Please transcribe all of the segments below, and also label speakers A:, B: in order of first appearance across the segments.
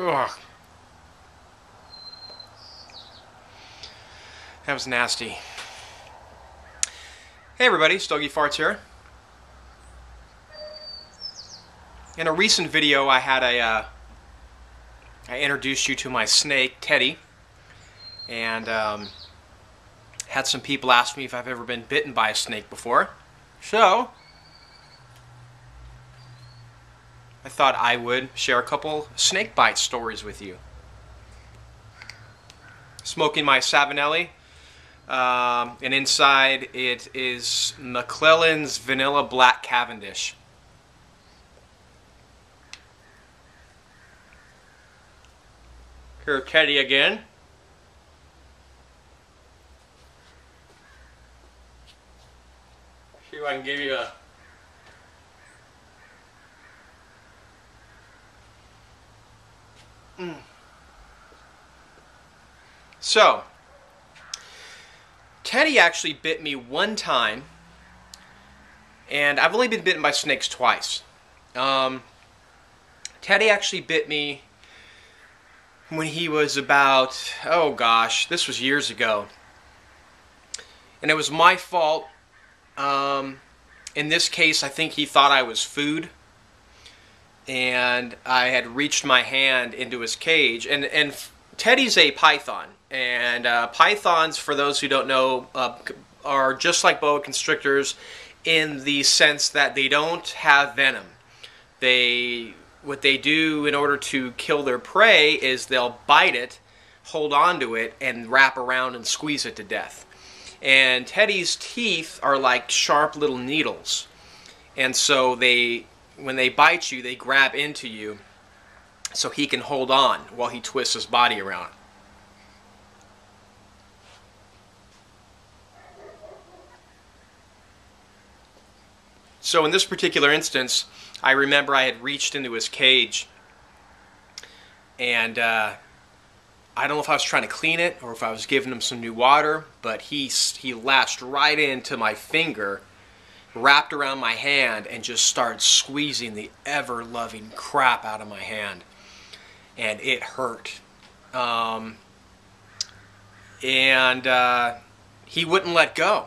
A: Ugh. That was nasty. Hey everybody, StogieFarts here. In a recent video I introduced you to my snake, Teddy, and had some people ask me if I've ever been bitten by a snake before. So, I thought I would share a couple snake bite stories with you. Smoking my Savinelli, and inside it is McClellan's Vanilla Black Cavendish. Here's Teddy again. See if I can give you a... So, Teddy actually bit me one time, and I've only been bitten by snakes twice. Teddy actually bit me when he was about, oh gosh, this was years ago. And it was my fault. In this case, I think he thought I was food. And I had reached my hand into his cage. And Teddy's a python. And pythons, for those who don't know, are just like boa constrictors in the sense that they don't have venom. What they do in order to kill their prey is they'll bite it, hold on to it, and wrap around and squeeze it to death. And Teddy's teeth are like sharp little needles. And so when they bite you, they grab into you so he can hold on while he twists his body around. So in this particular instance, I remember I had reached into his cage, and I don't know if I was trying to clean it or if I was giving him some new water, but he latched right into my finger, wrapped around my hand, and just started squeezing the ever-loving crap out of my hand. And it hurt. He wouldn't let go.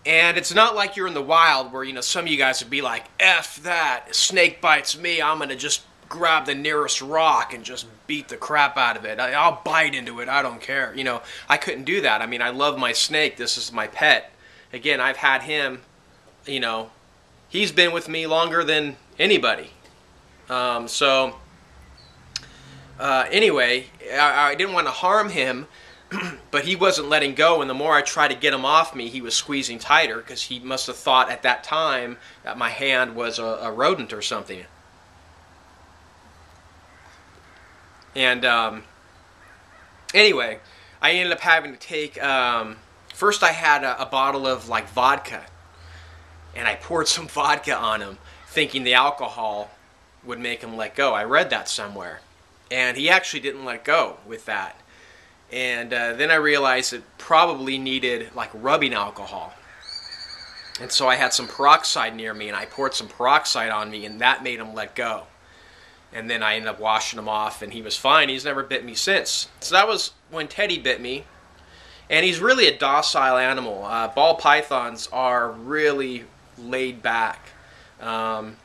A: And it's not like you're in the wild where, you know, some of you guys would be like, F that, a snake bites me, I'm going to just grab the nearest rock and just beat the crap out of it. I'll bite into it, I don't care. You know, I couldn't do that. I mean, I love my snake, this is my pet. Again, I've had him, you know, he's been with me longer than anybody. Anyway, I didn't want to harm him, but he wasn't letting go, and the more I tried to get him off me, he was squeezing tighter because he must have thought at that time that my hand was a rodent or something. And anyway, I ended up having to take, first I had a bottle of like vodka, and I poured some vodka on him thinking the alcohol would make him let go. I read that somewhere, and he actually didn't let go with that. And then I realized it probably needed like rubbing alcohol. And so I had some peroxide near me, and I poured some peroxide on me, and that made him let go. And then I ended up washing him off, and he was fine. He's never bit me since. So that was when Teddy bit me. And he's really a docile animal. Ball pythons are really laid back. They're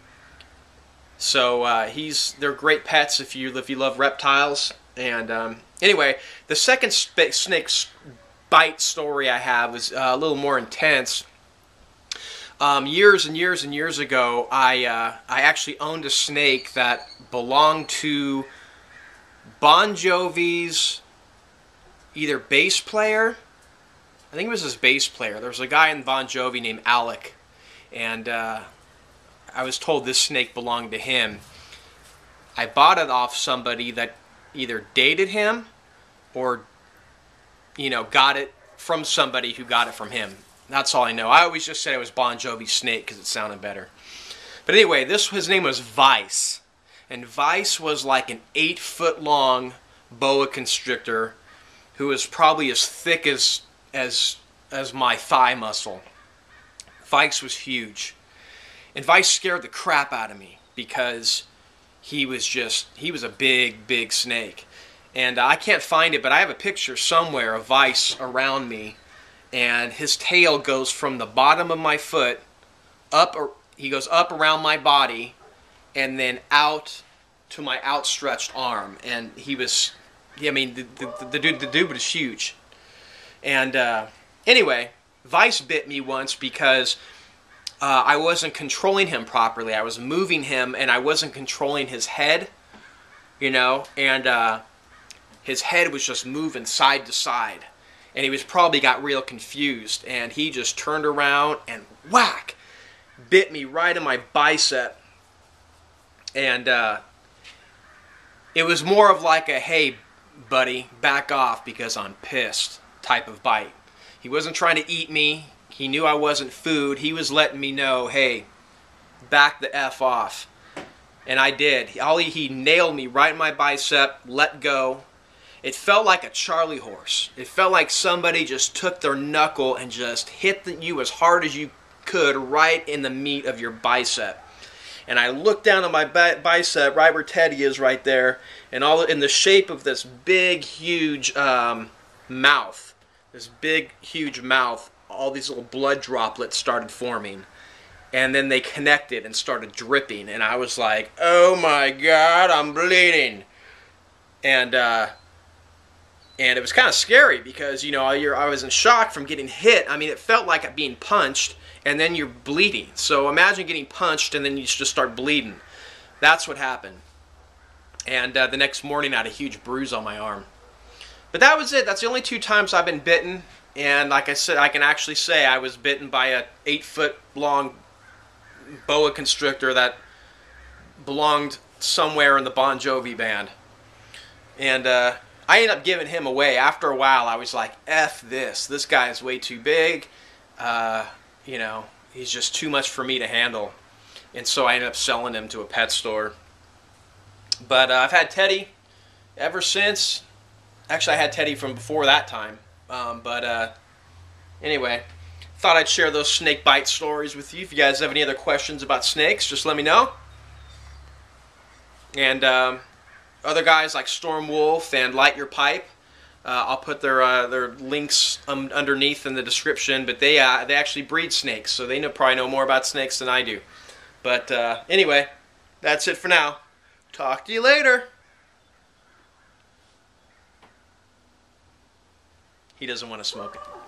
A: great pets if you love reptiles. And anyway, the second snake bite story I have is a little more intense. Years and years and years ago, I actually owned a snake that belonged to Bon Jovi's either bass player. I think it was his bass player. There was a guy in Bon Jovi named Alec, and I was told this snake belonged to him. I bought it off somebody that either dated him or, you know, got it from somebody who got it from him. That's all I know. I always just said it was Bon Jovi's snake because it sounded better. But anyway, his name was Vice. And Vice was like an 8-foot-long boa constrictor who was probably as thick as my thigh muscle. Vice was huge. And Vice scared the crap out of me because he was a big snake. And I can't find it, but I have a picture somewhere of Vice around me, and his tail goes from the bottom of my foot up, or he goes up around my body, and then out to my outstretched arm. And he was, I mean, the dude was huge. And anyway, Vice bit me once because I wasn't controlling him properly. I was moving him, and I wasn't controlling his head, you know, and his head was just moving side to side. And he was probably got real confused, and he just turned around and whack, bit me right in my bicep. And it was more of like a, hey, buddy, back off because I'm pissed type of bite. He wasn't trying to eat me. He knew I wasn't food. He was letting me know, hey, back the F off. And I did. He nailed me right in my bicep, let go. It felt like a Charlie horse. It felt like somebody just took their knuckle and just hit you as hard as you could right in the meat of your bicep. And I looked down at my bicep, right where Teddy is right there, and all in the shape of this big, huge mouth. This big, huge mouth, all these little blood droplets started forming. And then they connected and started dripping. And I was like, oh my God, I'm bleeding. And it was kind of scary because, you know, I was in shock from getting hit. I mean, it felt like being punched, and then you're bleeding. So imagine getting punched and then you just start bleeding. That's what happened. And the next morning I had a huge bruise on my arm. But that was it. That's the only 2 times I've been bitten. And like I said, I can actually say I was bitten by a 8-foot-long boa constrictor that belonged somewhere in the Bon Jovi band. And I ended up giving him away. After a while, I was like, F this. This guy is way too big. You know, he's just too much for me to handle. And so I ended up selling him to a pet store. But I've had Teddy ever since. Actually, I had Teddy from before that time. Anyway, thought I'd share those snake bite stories with you. If you guys have any other questions about snakes, just let me know. And other guys like Storm Wolf and Light Your Pipe, I'll put their links underneath in the description. But they actually breed snakes, so they probably know more about snakes than I do. But anyway, that's it for now. Talk to you later. He doesn't want to smoke it.